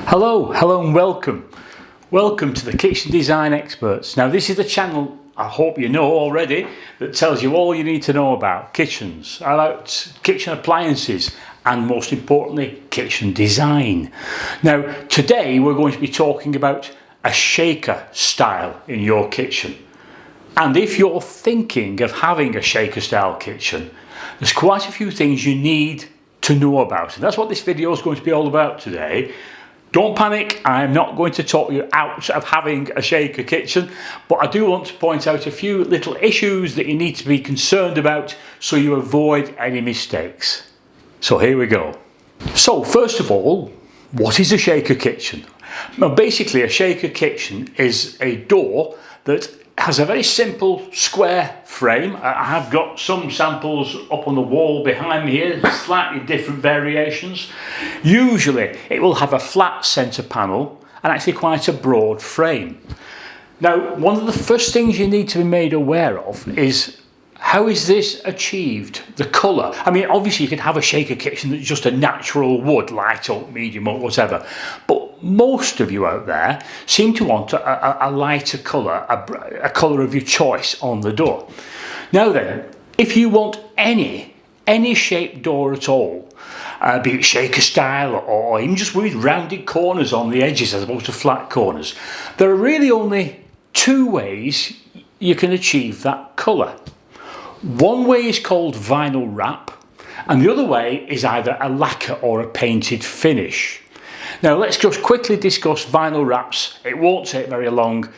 Hello and welcome. Welcome to the Kitchen Design Experts. Now this is the channel, I hope you know already, that tells you all you need to know about kitchens, about kitchen appliances and most importantly kitchen design. Now today we're going to be talking about a shaker style in your kitchen. And if you're thinking of having a shaker style kitchen, there's quite a few things you need to know about, and that's what this video is going to be all about today. Don't panic, I'm not going to talk you out of having a shaker kitchen, but I do want to point out a few little issues that you need to be concerned about so you avoid any mistakes. So here we go. So first of all, what is a shaker kitchen? Well, basically a shaker kitchen is a door that has a very simple square frame. I have got some samples up on the wall behind me here, slightly different variations. Usually it will have a flat centre panel and actually quite a broad frame. Now, one of the first things you need to be made aware of is how is this achieved? The colour. I mean, obviously you could have a shaker kitchen that's just a natural wood, light oak, medium oak, whatever. But most of you out there seem to want a lighter colour, a colour of your choice on the door. Now then, if you want any shaped door at all, be it shaker style or even just with rounded corners on the edges as opposed to flat corners, there are really only two ways you can achieve that colour. One way is called vinyl wrap, and the other way is either a lacquer or a painted finish. Now let's just quickly discuss vinyl wraps. It won't take very long.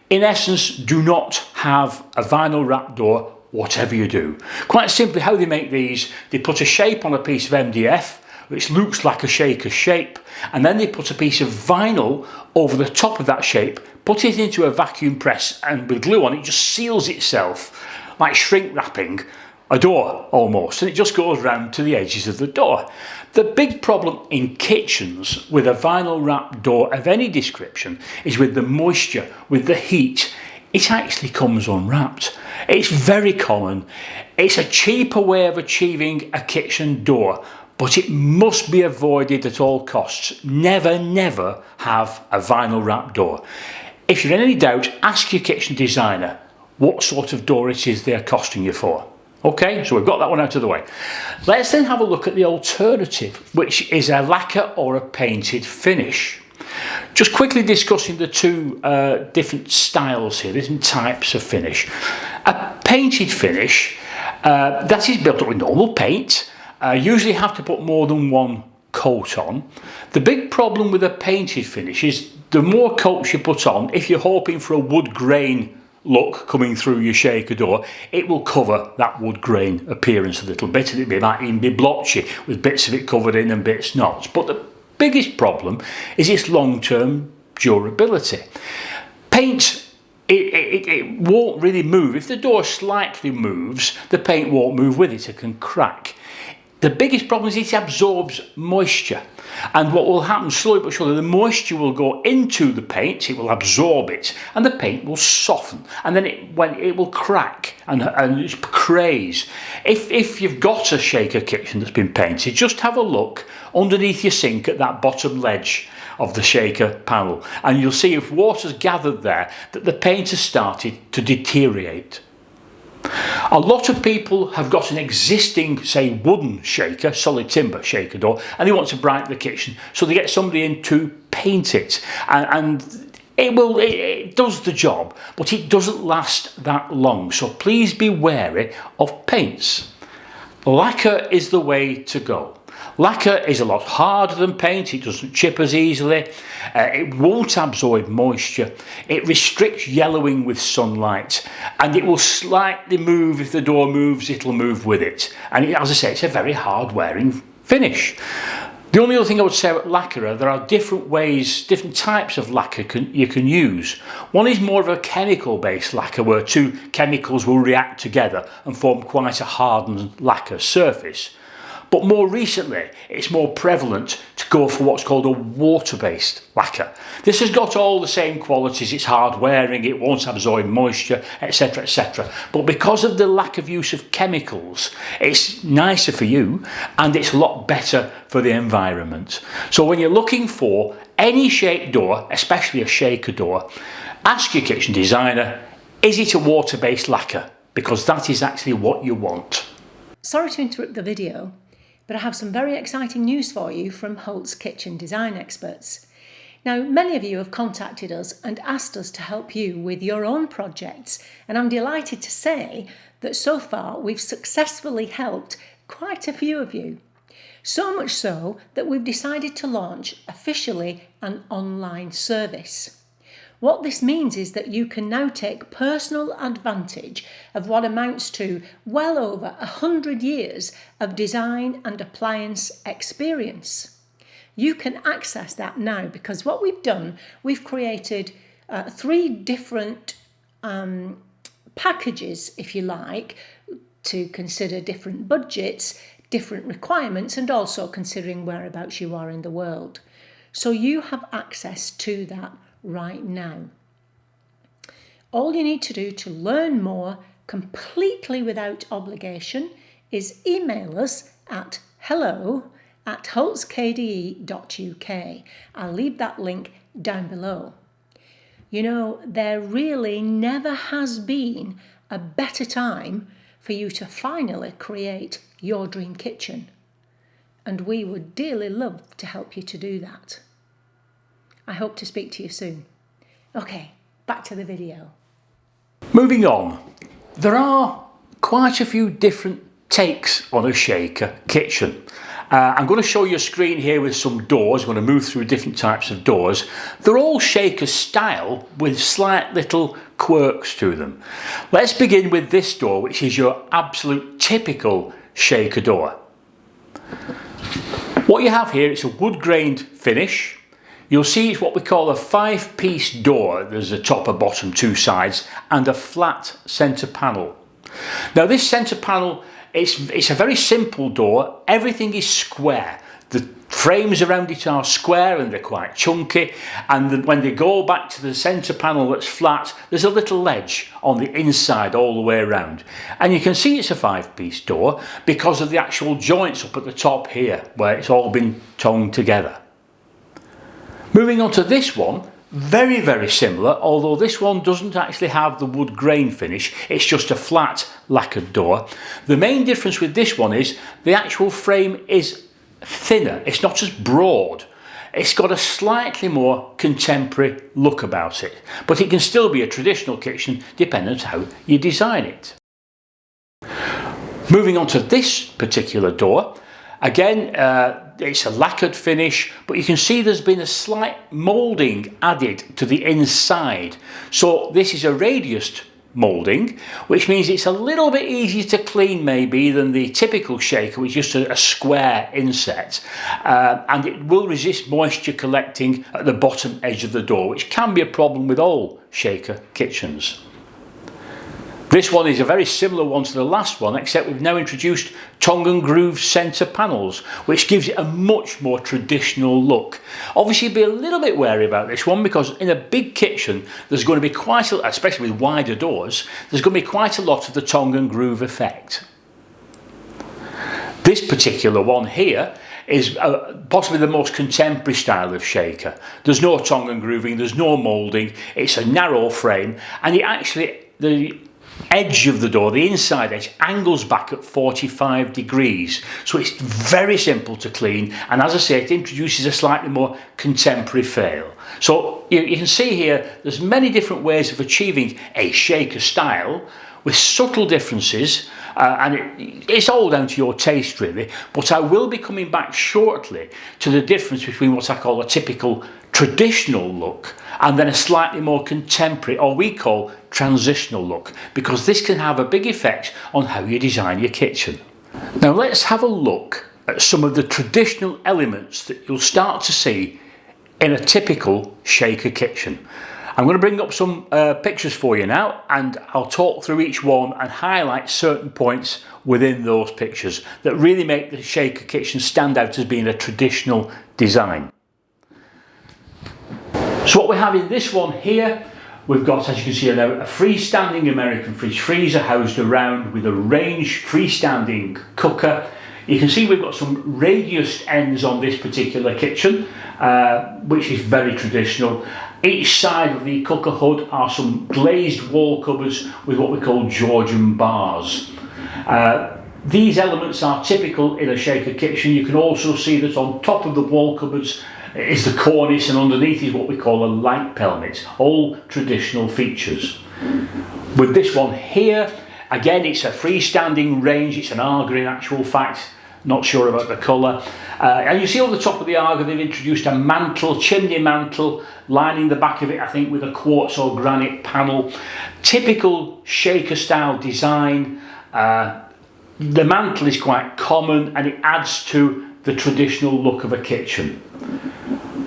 In essence, do not have a vinyl wrap door whatever you do. Quite simply, how they make these, they put a shape on a piece of MDF which looks like a shaker shape, and then they put a piece of vinyl over the top of that shape, put it into a vacuum press, and with glue on it just seals itself like shrink wrapping a door almost, and it just goes round to the edges of the door. The big problem in kitchens with a vinyl wrap door of any description is with the moisture, with the heat. It actually comes unwrapped. It's very common. It's a cheaper way of achieving a kitchen door, but it must be avoided at all costs. Never have a vinyl wrap door. If you're in any doubt, ask your kitchen designer what sort of door it is they're costing you for. Okay, so we've got that one out of the way. Let's then have a look at the alternative, which is a lacquer or a painted finish. Just quickly discussing the two different styles here, different types of finish. A painted finish, that is built up with normal paint. Usually have to put more than one coat on. The big problem with a painted finish is the more coats you put on, if you're hoping for a wood grain look coming through your shaker door, it will cover that wood grain appearance a little bit, and it might even be blotchy with bits of it covered in and bits not. But the biggest problem is its long-term durability. Paint, it won't really move. If the door slightly moves, the paint won't move with it. It can crack. The biggest problem is it absorbs moisture, and what will happen slowly but surely, the moisture will go into the paint, it will absorb it, and the paint will soften, and then it will crack and craze. If you've got a shaker kitchen that's been painted, just have a look underneath your sink at that bottom ledge of the shaker panel, and you'll see if water's gathered there that the paint has started to deteriorate. A lot of people have got an existing, say, wooden shaker, solid timber shaker door, and they want to brighten the kitchen, so they get somebody in to paint it, and it does the job, but it doesn't last that long, so please be wary of paints. Lacquer is the way to go. Lacquer is a lot harder than paint, it doesn't chip as easily, it won't absorb moisture, it restricts yellowing with sunlight, and it will slightly move. If the door moves, it'll move with it. And as I say, it's a very hard wearing finish. The only other thing I would say about lacquer, there are different ways, different types of lacquer you can use. One is more of a chemical based lacquer where two chemicals will react together and form quite a hardened lacquer surface. but more recently it's more prevalent to go for what's called a water-based lacquer. This has got all the same qualities, it's hard wearing, it won't absorb moisture, etc, etc. But because of the lack of use of chemicals, it's nicer for you and it's a lot better for the environment. So when you're looking for any shaped door, especially a shaker door, ask your kitchen designer, is it a water-based lacquer? Because that is actually what you want. Sorry to interrupt the video, but I have some very exciting news for you from Holt's Kitchen Design Experts. Now, many of you have contacted us and asked us to help you with your own projects, and I'm delighted to say that so far we've successfully helped quite a few of you. So much so that we've decided to launch officially an online service. What this means is that you can now take personal advantage of what amounts to well over 100 years of design and appliance experience. You can access that now because what we've done, we've created 3 different packages, if you like, to consider different budgets, different requirements, and also considering whereabouts you are in the world. So you have access to that right now. All you need to do to learn more completely without obligation is email us at hello@holtskde.uk. I'll leave that link down below. You know, there really never has been a better time for you to finally create your dream kitchen. And we would dearly love to help you to do that. I hope to speak to you soon. Okay, back to the video. Moving on, there are quite a few different takes on a shaker kitchen. I'm going to show you a screen here with some doors. I'm going to move through different types of doors. They're all shaker style with slight little quirks to them. Let's begin with this door, which is your absolute typical shaker door. What you have here is a wood grained finish. You'll see it's what we call a 5-piece door. There's a top, a bottom, 2 sides, and a flat centre panel. Now this centre panel, it's a very simple door. Everything is square. The frames around it are square and they're quite chunky, and when they go back to the centre panel that's flat, there's a little ledge on the inside all the way around. And you can see it's a 5-piece door because of the actual joints up at the top here where it's all been toned together. Moving on to this one, very, very similar, although this one doesn't actually have the wood grain finish, it's just a flat lacquered door. The main difference with this one is the actual frame is thinner, it's not as broad. It's got a slightly more contemporary look about it, but it can still be a traditional kitchen depending on how you design it. Moving on to this particular door, again, it's a lacquered finish, but you can see there's been a slight moulding added to the inside. So this is a radiused moulding, which means it's a little bit easier to clean maybe than the typical shaker, which is just a square inset. And it will resist moisture collecting at the bottom edge of the door, which can be a problem with all shaker kitchens. This one is a very similar one to the last one, except we've now introduced tongue and groove centre panels, which gives it a much more traditional look. Obviously be a little bit wary about this one because in a big kitchen there's going to be quite a, especially with wider doors, there's going to be quite a lot of the tongue and groove effect. This particular one here is possibly the most contemporary style of shaker. There's no tongue and grooving, there's no moulding, it's a narrow frame, and it actually, the edge of the door, the inside edge, angles back at 45 degrees, so it's very simple to clean, and as I say, it introduces a slightly more contemporary feel. So you can see here there's many different ways of achieving a shaker style with subtle differences, and it's all down to your taste really, but I will be coming back shortly to the difference between what I call a typical traditional look and then a slightly more contemporary, or we call transitional look, because this can have a big effect on how you design your kitchen. Now let's have a look at some of the traditional elements that you'll start to see in a typical shaker kitchen. I'm going to bring up some pictures for you now, and I'll talk through each one and highlight certain points within those pictures that really make the Shaker kitchen stand out as being a traditional design. So what we have in this one here, we've got, as you can see now, a freestanding American fridge freezer housed around with a range freestanding cooker. You can see we've got some radiused ends on this particular kitchen, which is very traditional. Each side of the cooker hood are some glazed wall cupboards with what we call Georgian bars. These elements are typical in a Shaker kitchen. You can also see that on top of the wall cupboards is the cornice, and underneath is what we call a light pelmet, all traditional features. With this one here, again, it's a freestanding range, it's an Aga in actual fact, not sure about the colour. And you see on the top of the Aga they've introduced a mantle, chimney mantle, lining the back of it I think with a quartz or granite panel. Typical Shaker style design. The mantle is quite common and it adds to the traditional look of a kitchen.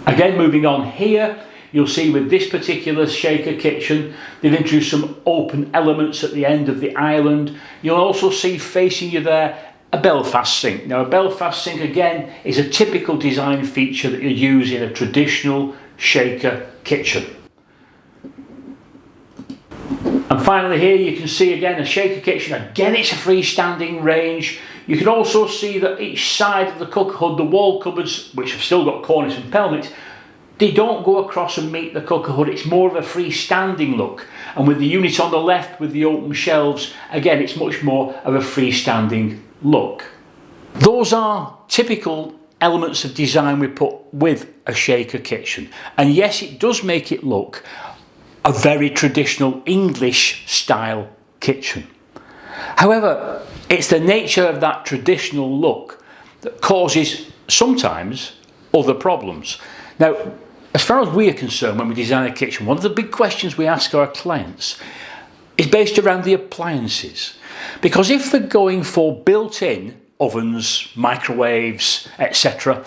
Again, moving on here, you'll see with this particular Shaker kitchen, they've introduced some open elements at the end of the island. You'll also see facing you there a Belfast sink. Now a Belfast sink again is a typical design feature that you'd use in a traditional Shaker kitchen. And finally here you can see again a Shaker kitchen. Again, it's a freestanding range. You can also see that each side of the cooker hood, the wall cupboards, which have still got cornice and pelmet, they don't go across and meet the cooker hood. It's more of a freestanding look. And with the unit on the left with the open shelves, again, it's much more of a freestanding look. Those are typical elements of design we put with a Shaker kitchen. And yes, it does make it look a very traditional English style kitchen. However, it's the nature of that traditional look that causes sometimes other problems. Now, as far as we are concerned when we design a kitchen, one of the big questions we ask our clients is based around the appliances. Because if they're going for built-in ovens, microwaves, etc.,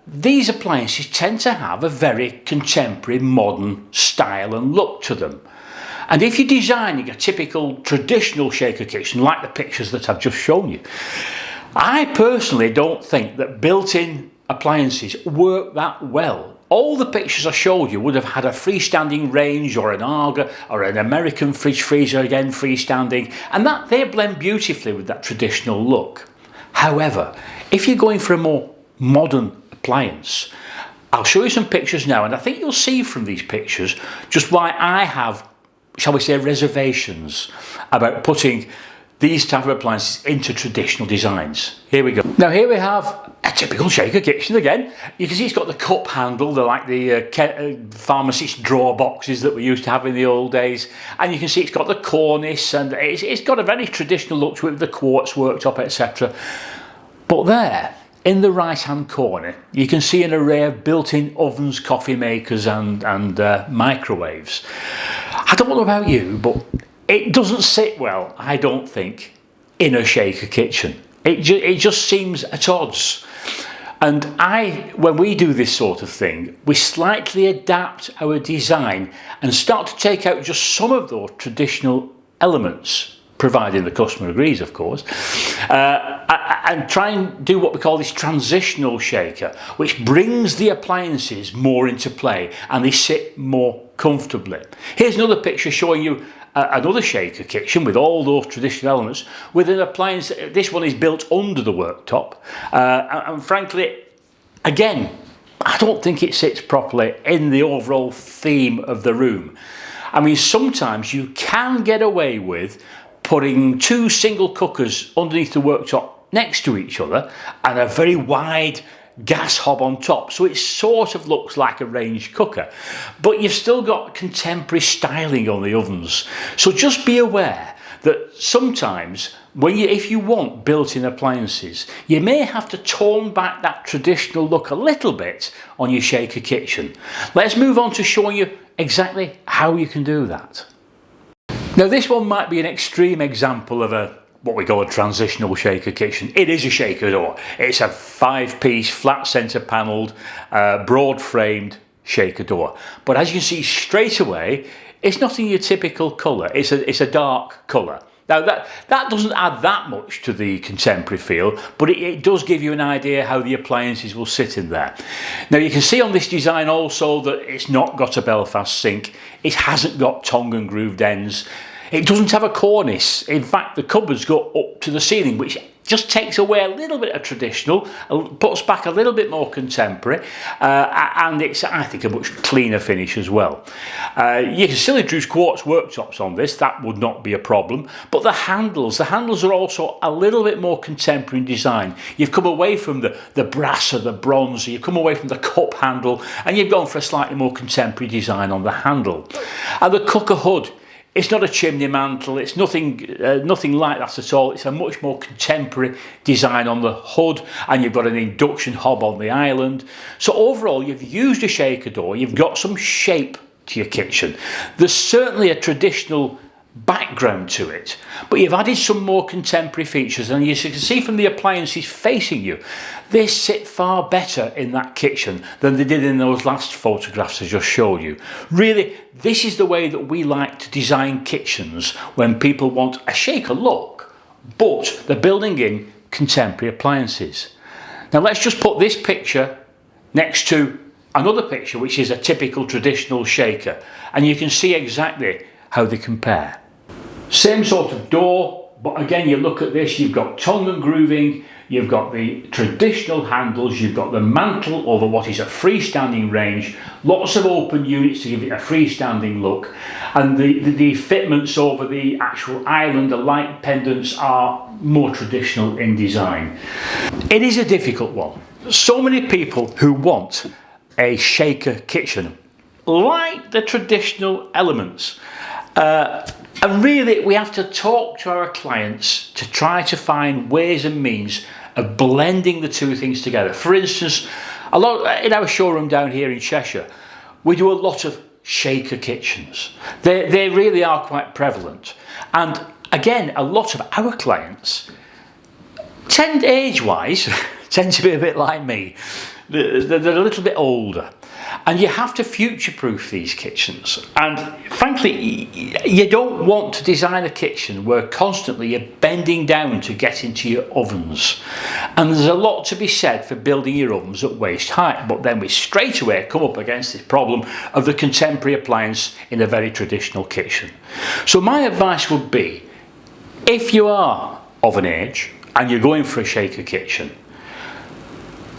these appliances tend to have a very contemporary, modern style and look to them. And if you're designing a typical traditional Shaker kitchen, like the pictures that I've just shown you, I personally don't think that built-in appliances work that well. All the pictures I showed you would have had a freestanding range or an Aga or an American fridge freezer, again freestanding, and that they blend beautifully with that traditional look. However, if you're going for a more modern appliance, I'll show you some pictures now, and I think you'll see from these pictures just why I have, shall we say, reservations about putting these type of appliances into traditional designs. Here we go. Now here we have a typical Shaker kitchen again. You can see it's got the cup handle, they're like the pharmacist drawer boxes that we used to have in the old days. And you can see it's got the cornice and it's got a very traditional look to it with the quartz worktop, etc. But there, in the right hand corner, you can see an array of built-in ovens, coffee makers and microwaves. I don't know about you, but it doesn't sit well, I don't think, in a Shaker kitchen. It just seems at odds. And when we do this sort of thing, we slightly adapt our design and start to take out just some of those traditional elements, providing the customer agrees, of course, and try and do what we call this transitional Shaker, which brings the appliances more into play and they sit more comfortably. Here's another picture showing you another Shaker kitchen with all those traditional elements with an appliance. This one is built under the worktop, and frankly, again, I don't think it sits properly in the overall theme of the room. I mean, sometimes you can get away with putting two single cookers underneath the worktop next to each other and a very wide gas hob on top, so it sort of looks like a range cooker, but you've still got contemporary styling on the ovens. So just be aware that sometimes if you want built-in appliances, you may have to tone back that traditional look a little bit on your Shaker kitchen. Let's move on to showing you exactly how you can do that. Now this one might be an extreme example of what we call a transitional Shaker kitchen. It is a Shaker door. It's a 5-piece flat centre panelled, broad framed shaker door. But as you can see straight away, it's not in your typical colour. It's a dark colour. Now that doesn't add that much to the contemporary feel, but it does give you an idea how the appliances will sit in there. Now you can see on this design also that it's not got a Belfast sink. It hasn't got tongue and grooved ends. It doesn't have a cornice. In fact, the cupboards go up to the ceiling, which just takes away a little bit of traditional, puts back a little bit more contemporary, and it's, I think, a much cleaner finish as well. You can still introduce quartz worktops on this, that would not be a problem, but the handles are also a little bit more contemporary in design. You've come away from the brass or the bronze, you've come away from the cup handle, and you've gone for a slightly more contemporary design on the handle. And the cooker hood, it's not a chimney mantle, it's nothing like that at all. It's a much more contemporary design on the hood, and you've got an induction hob on the island. So overall, you've used a shaker door, you've got some shape to your kitchen. There's certainly a traditional background to it, but you've added some more contemporary features, and as you can see from the appliances facing you, they sit far better in that kitchen than they did in those last photographs I just showed you. Really, this is the way that we like to design kitchens when people want a shaker look, but they're building in contemporary appliances. Now let's just put this picture next to another picture which is a typical traditional shaker, and you can see exactly how they compare. Same sort of door, but again you look at this, you've got tongue and grooving, you've got the traditional handles, you've got the mantle over what is a freestanding range, lots of open units to give it a freestanding look, and the fitments over the actual island, the light pendants, are more traditional in design. It is a difficult one. So many people who want a shaker kitchen like the traditional elements. And really, we have to talk to our clients to try to find ways and means of blending the two things together. For instance, a lot in our showroom down here in Cheshire, we do a lot of shaker kitchens. They really are quite prevalent. And again, a lot of our clients tend, age-wise, tend to be a bit like me. They're a little bit older. And you have to future-proof these kitchens. And frankly, you don't want to design a kitchen where constantly you're bending down to get into your ovens. And there's a lot to be said for building your ovens at waist height, but then we straight away come up against this problem of the contemporary appliance in a very traditional kitchen. So my advice would be, if you are of an age and you're going for a shaker kitchen,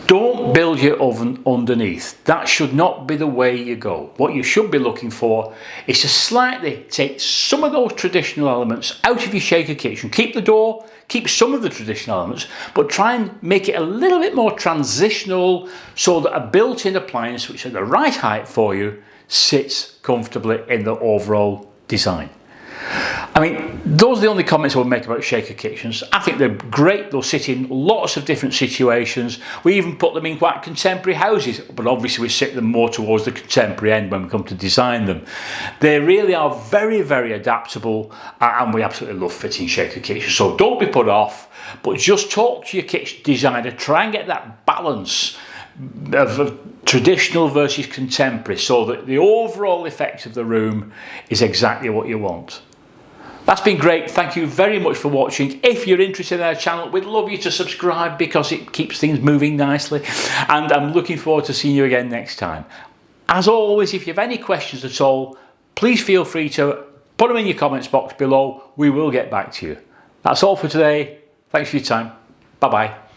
don't build your oven underneath. That should not be the way you go. What you should be looking for is to slightly take some of those traditional elements out of your shaker kitchen. Keep the door, keep some of the traditional elements, but try and make it a little bit more transitional so that a built-in appliance, which is at the right height for you, sits comfortably in the overall design. I mean, those are the only comments I would make about shaker kitchens. I think they're great. They'll sit in lots of different situations. We even put them in quite contemporary houses, but obviously we sit them more towards the contemporary end when we come to design them. They really are very, very adaptable, and we absolutely love fitting shaker kitchens. So don't be put off, but just talk to your kitchen designer. Try and get that balance of traditional versus contemporary so that the overall effect of the room is exactly what you want. That's been great. Thank you very much for watching. If you're interested in our channel, we'd love you to subscribe because it keeps things moving nicely. And I'm looking forward to seeing you again next time. As always, if you have any questions at all, please feel free to put them in your comments box below. We will get back to you. That's all for today. Thanks for your time. Bye-bye.